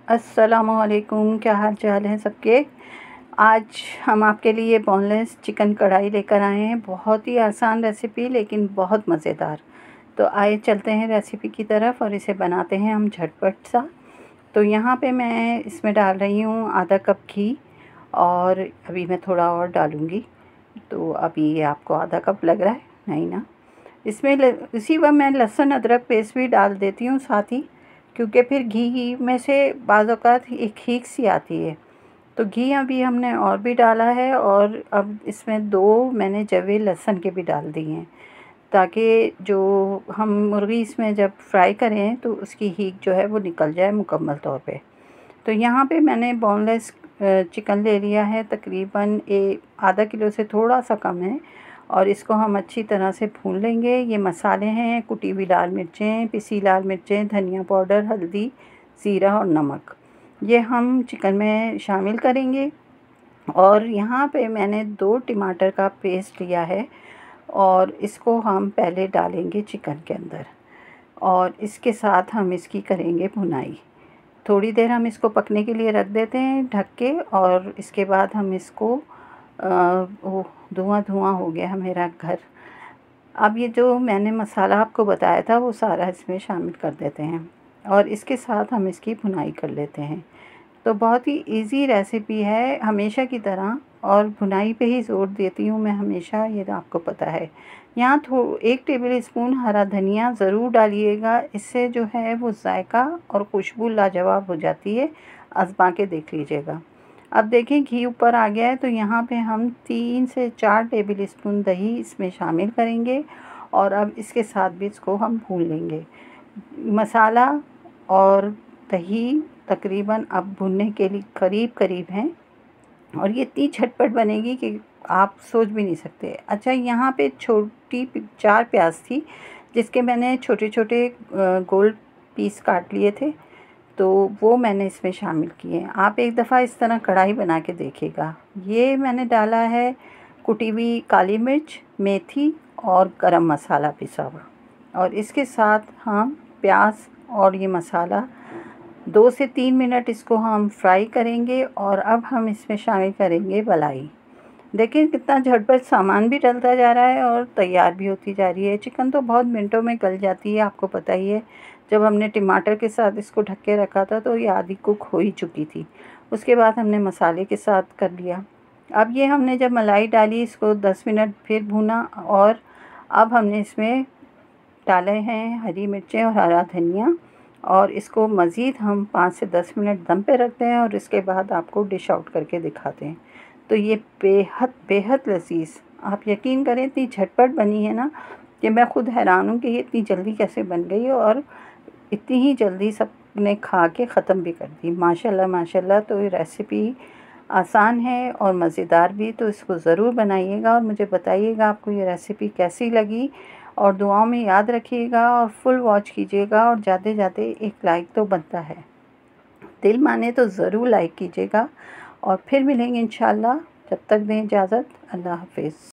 अस्सलामुअलैकुम, क्या हाल चाल है सबके। आज हम आपके लिए बोनलेस चिकन कढ़ाई लेकर आए हैं। बहुत ही आसान रेसिपी लेकिन बहुत मज़ेदार। तो आइए चलते हैं रेसिपी की तरफ और इसे बनाते हैं हम झटपट सा। तो यहाँ पे मैं इसमें डाल रही हूँ आधा कप घी और अभी मैं थोड़ा और डालूँगी। तो अभी ये आपको आधा कप लग रहा है, नहीं ना। इसमें इसी वक्त मैं लहसुन अदरक पेस्ट भी डाल देती हूँ साथ ही, क्योंकि फिर घी में से बाज़ औक़ात एक हीक सी आती है। तो घी अभी हमने और भी डाला है और अब इसमें 2 मैंने जवे लहसुन के भी डाल दिए हैं, ताकि जो हम मुर्गी इसमें जब फ्राई करें तो उसकी हीक जो है वो निकल जाए मुकम्मल तौर पे। तो यहाँ पे मैंने बोनलेस चिकन ले लिया है, तकरीबन आधा किलो से थोड़ा सा कम है, और इसको हम अच्छी तरह से भून लेंगे। ये मसाले हैं कुटी हुई लाल मिर्चें, पिसी लाल मिर्चें, धनिया पाउडर, हल्दी, ज़ीरा और नमक, ये हम चिकन में शामिल करेंगे। और यहाँ पे मैंने 2 टमाटर का पेस्ट लिया है और इसको हम पहले डालेंगे चिकन के अंदर और इसके साथ हम इसकी करेंगे भुनाई। थोड़ी देर हम इसको पकने के लिए रख देते हैं ढक के, और इसके बाद हम इसको वो धुआं हो गया है मेरा घर। अब ये जो मैंने मसाला आपको बताया था वो सारा इसमें शामिल कर देते हैं और इसके साथ हम इसकी भुनाई कर लेते हैं। तो बहुत ही इजी रेसिपी है हमेशा की तरह, और भुनाई पे ही ज़ोर देती हूँ मैं हमेशा, ये तो आपको पता है। यहाँ 1 टेबल स्पून हरा धनिया ज़रूर डालिएगा, इससे जो है वो जायका और खुशबू लाजवाब हो जाती है। आज़मा के देख लीजिएगा। अब देखें घी ऊपर आ गया है, तो यहाँ पे हम 3 से 4 टेबल स्पून दही इसमें शामिल करेंगे और अब इसके साथ भी इसको हम भून लेंगे। मसाला और दही तकरीबन अब भुनने के लिए करीब हैं और ये इतनी झटपट बनेगी कि आप सोच भी नहीं सकते। अच्छा, यहाँ पे छोटी 4 प्याज थी जिसके मैंने छोटे छोटे गोल पीस काट लिए थे, तो वो मैंने इसमें शामिल किए। आप एक दफ़ा इस तरह कढ़ाई बना के देखिएगा। ये मैंने डाला है कुटी हुई काली मिर्च, मेथी और गरम मसाला पिसा हुआ, और इसके साथ हम प्याज और ये मसाला 2 से 3 मिनट इसको हम फ्राई करेंगे। और अब हम इसमें शामिल करेंगे मलाई। देखिए कितना झटपट सामान भी डलता जा रहा है और तैयार भी होती जा रही है। चिकन तो बहुत मिनटों में गल जाती है, आपको पता ही है। जब हमने टमाटर के साथ इसको ढक के रखा था तो ये आधी कुक हो ही चुकी थी। उसके बाद हमने मसाले के साथ कर लिया। अब ये हमने जब मलाई डाली, इसको 10 मिनट फिर भूना, और अब हमने इसमें डाले हैं हरी मिर्चें और हरा धनिया, और इसको मज़ीद हम 5 से 10 मिनट दम पे रखते हैं और इसके बाद आपको डिश आउट करके दिखाते हैं। तो ये बेहद लज़ीज़, आप यकीन करें इतनी झटपट बनी है ना कि मैं ख़ुद हैरान हूँ कि ये इतनी जल्दी कैसे बन गई है, और इतनी ही जल्दी सब ने खा के ख़त्म भी कर दी। माशाल्लाह माशाल्लाह। तो ये रेसिपी आसान है और मज़ेदार भी, तो इसको ज़रूर बनाइएगा और मुझे बताइएगा आपको ये रेसिपी कैसी लगी। और दुआओं में याद रखिएगा और फुल वॉच कीजिएगा, और जाते जाते एक लाइक तो बनता है, दिल माने तो ज़रूर लाइक कीजिएगा। और फिर मिलेंगे इंशाल्लाह। जब तक दें इजाज़त, अल्लाह हाफ़िज़।